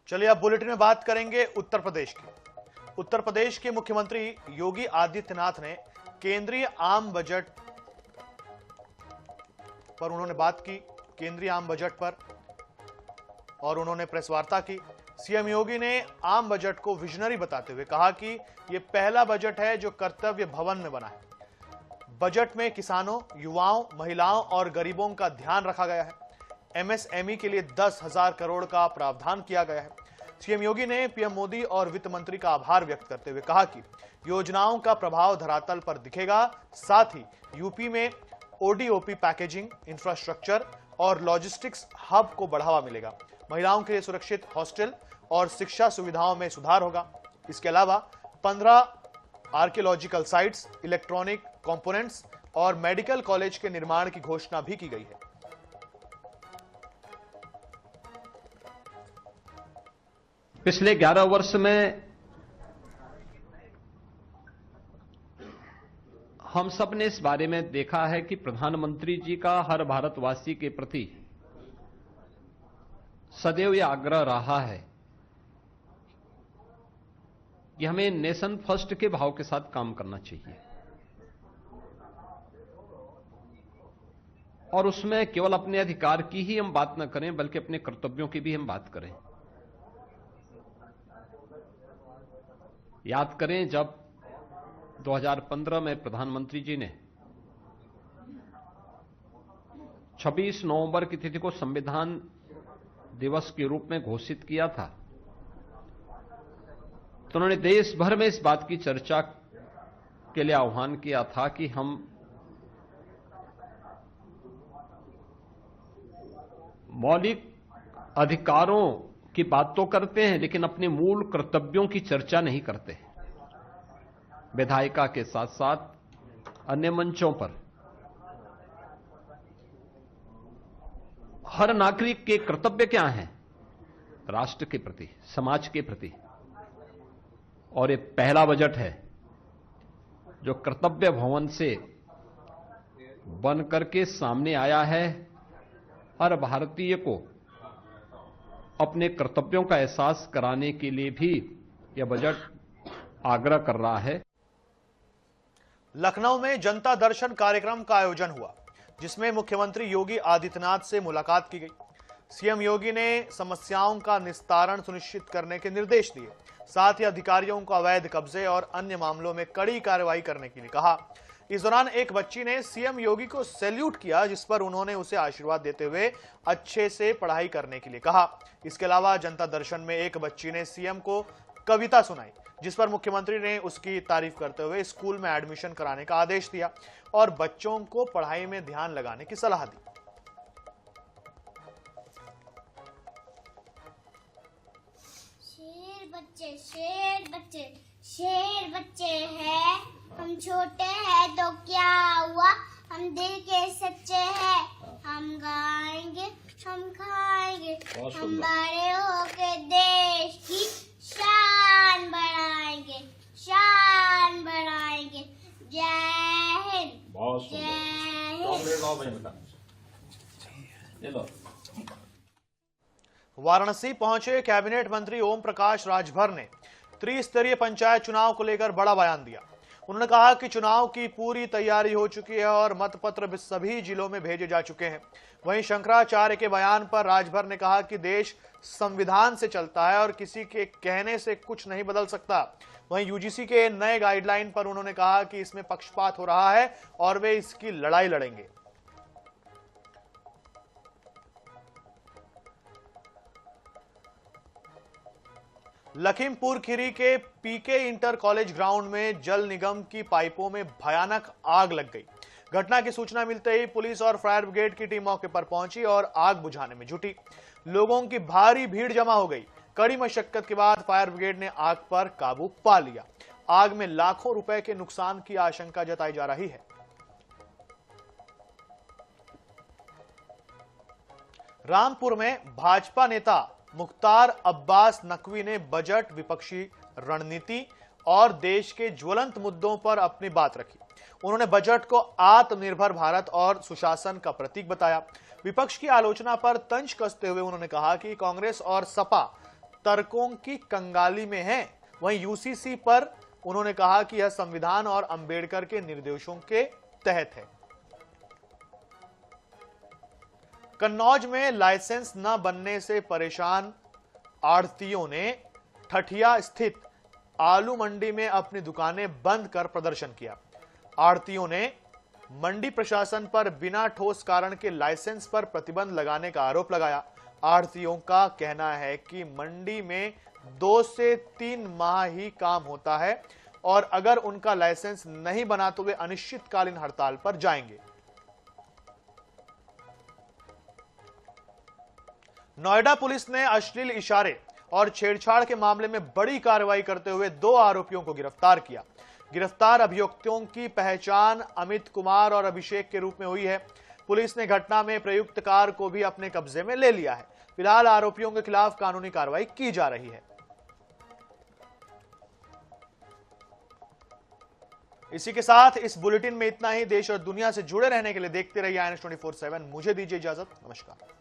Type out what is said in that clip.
चलिए अब बुलेटिन में बात करेंगे उत्तर प्रदेश की। उत्तर प्रदेश के मुख्यमंत्री योगी आदित्यनाथ ने केंद्रीय आम बजट पर उन्होंने बात की, केंद्रीय आम बजट पर, और उन्होंने प्रेस वार्ता की। सीएम योगी ने आम बजट को विजनरी बताते हुए कहा कि यह पहला बजट है जो कर्तव्य भवन में बना है। बजट में किसानों, युवाओं, महिलाओं और गरीबों का ध्यान रखा गया है। एमएसएमई के लिए 10,000 करोड़ का प्रावधान किया गया है। सीएम योगी ने पीएम मोदी और वित्त मंत्री का आभार व्यक्त करते हुए कहा कि योजनाओं का प्रभाव धरातल पर दिखेगा। साथ ही यूपी में ओडीओपी पैकेजिंग, इंफ्रास्ट्रक्चर और लॉजिस्टिक्स हब को बढ़ावा मिलेगा। महिलाओं के लिए सुरक्षित हॉस्टल और शिक्षा सुविधाओं में सुधार होगा। इसके अलावा 15 आर्कियोलॉजिकल साइट्स, इलेक्ट्रॉनिक कंपोनेंट्स और मेडिकल कॉलेज के निर्माण की घोषणा भी की गई है। पिछले 11 वर्ष में हम सब ने इस बारे में देखा है कि प्रधानमंत्री जी का हर भारतवासी के प्रति सदैव यह आग्रह रहा है कि हमें नेशन फर्स्ट के भाव के साथ काम करना चाहिए और उसमें केवल अपने अधिकार की ही हम बात न करें बल्कि अपने कर्तव्यों की भी हम बात करें। याद करें जब 2015 में प्रधानमंत्री जी ने 26 नवंबर की तिथि को संविधान दिवस के रूप में घोषित किया था, तो उन्होंने देश भर में इस बात की चर्चा के लिए आह्वान किया था कि हम मौलिक अधिकारों की बात तो करते हैं लेकिन अपने मूल कर्तव्यों की चर्चा नहीं करते। विधायिका के साथ साथ अन्य मंचों पर हर नागरिक के कर्तव्य क्या हैं राष्ट्र के प्रति, समाज के प्रति, और ये पहला बजट है जो कर्तव्य भवन से बन करके सामने आया है। हर भारतीय को अपने कर्तव्यों का एहसास कराने के लिए भी यह बजट आग्रह कर रहा है। लखनऊ में जनता दर्शन कार्यक्रम का आयोजन हुआ, जिसमें मुख्यमंत्री योगी आदित्यनाथ से मुलाकात की गई। सीएम योगी ने समस्याओं का निस्तारण सुनिश्चित करने के निर्देश दिए। साथ ही अधिकारियों को अवैध कब्जे और अन्य मामलों में कड़ी कार्रवाई करने के लिए कहा। इस दौरान एक बच्ची ने सीएम योगी को सैल्यूट किया, जिस पर उन्होंने उसे आशीर्वाद देते हुए अच्छे से पढ़ाई करने के लिए कहा। इसके अलावा जनता दर्शन में एक बच्ची ने सीएम को कविता सुनाई, जिस पर मुख्यमंत्री ने उसकी तारीफ करते हुए स्कूल में एडमिशन कराने का आदेश दिया और बच्चों को पढ़ाई में ध्यान लगाने की सलाह दी। शेर बच्चे, शेर बच्चे हैं हम, छोटे हैं तो क्या हुआ, हम दिल के सच्चे हैं। हम गाएंगे, हम खाएंगे, हम बड़े होके देश की शान बढ़ाएंगे, शान बढ़ाएंगे। जय हिंद, जय हिंद। वाराणसी पहुंचे कैबिनेट मंत्री ओम प्रकाश राजभर ने त्रिस्तरीय पंचायत चुनाव को लेकर बड़ा बयान दिया। उन्होंने कहा कि चुनाव की पूरी तैयारी हो चुकी है और मतपत्र सभी जिलों में भेजे जा चुके हैं। वहीं शंकराचार्य के बयान पर राजभर ने कहा कि देश संविधान से चलता है और किसी के कहने से कुछ नहीं बदल सकता। वहीं यूजीसी के नए गाइडलाइन पर उन्होंने कहा कि इसमें पक्षपात हो रहा है और वे इसकी लड़ाई लड़ेंगे। लखीमपुर खीरी के पीके इंटर कॉलेज ग्राउंड में जल निगम की पाइपों में भयानक आग लग गई। घटना की सूचना मिलते ही पुलिस और फायर ब्रिगेड की टीम मौके पर पहुंची और आग बुझाने में जुटी। लोगों की भारी भीड़ जमा हो गई। कड़ी मशक्कत के बाद फायर ब्रिगेड ने आग पर काबू पा लिया। आग में लाखों रुपए के नुकसान की आशंका जताई जा रही है। रामपुर में भाजपा नेता मुख्तार अब्बास नकवी ने बजट, विपक्षी रणनीति और देश के ज्वलंत मुद्दों पर अपनी बात रखी। उन्होंने बजट को आत्मनिर्भर भारत और सुशासन का प्रतीक बताया। विपक्ष की आलोचना पर तंज कसते हुए उन्होंने कहा कि कांग्रेस और सपा तर्कों की कंगाली में हैं। वहीं यूसीसी पर उन्होंने कहा कि यह संविधान और अंबेडकर के निर्देशों के तहत है। कन्नौज में लाइसेंस न बनने से परेशान आढ़तियों ने ठठिया स्थित आलू मंडी में अपनी दुकानें बंद कर प्रदर्शन किया। आढ़तियों ने मंडी प्रशासन पर बिना ठोस कारण के लाइसेंस पर प्रतिबंध लगाने का आरोप लगाया। आढ़तियों का कहना है कि मंडी में 2 से 3 माह ही काम होता है और अगर उनका लाइसेंस नहीं बना तो वे अनिश्चितकालीन हड़ताल पर जाएंगे। नोएडा पुलिस ने अश्लील इशारे और छेड़छाड़ के मामले में बड़ी कार्रवाई करते हुए 2 आरोपियों को गिरफ्तार किया। गिरफ्तार अभियुक्तों की पहचान अमित कुमार और अभिषेक के रूप में हुई है। पुलिस ने घटना में प्रयुक्त कार को भी अपने कब्जे में ले लिया है। फिलहाल आरोपियों के खिलाफ कानूनी कार्रवाई की जा रही है। इसी के साथ इस बुलेटिन में इतना ही। देश और दुनिया से जुड़े रहने के लिए देखते रहिए IANS 24/7। मुझे दीजिए इजाजत। नमस्कार।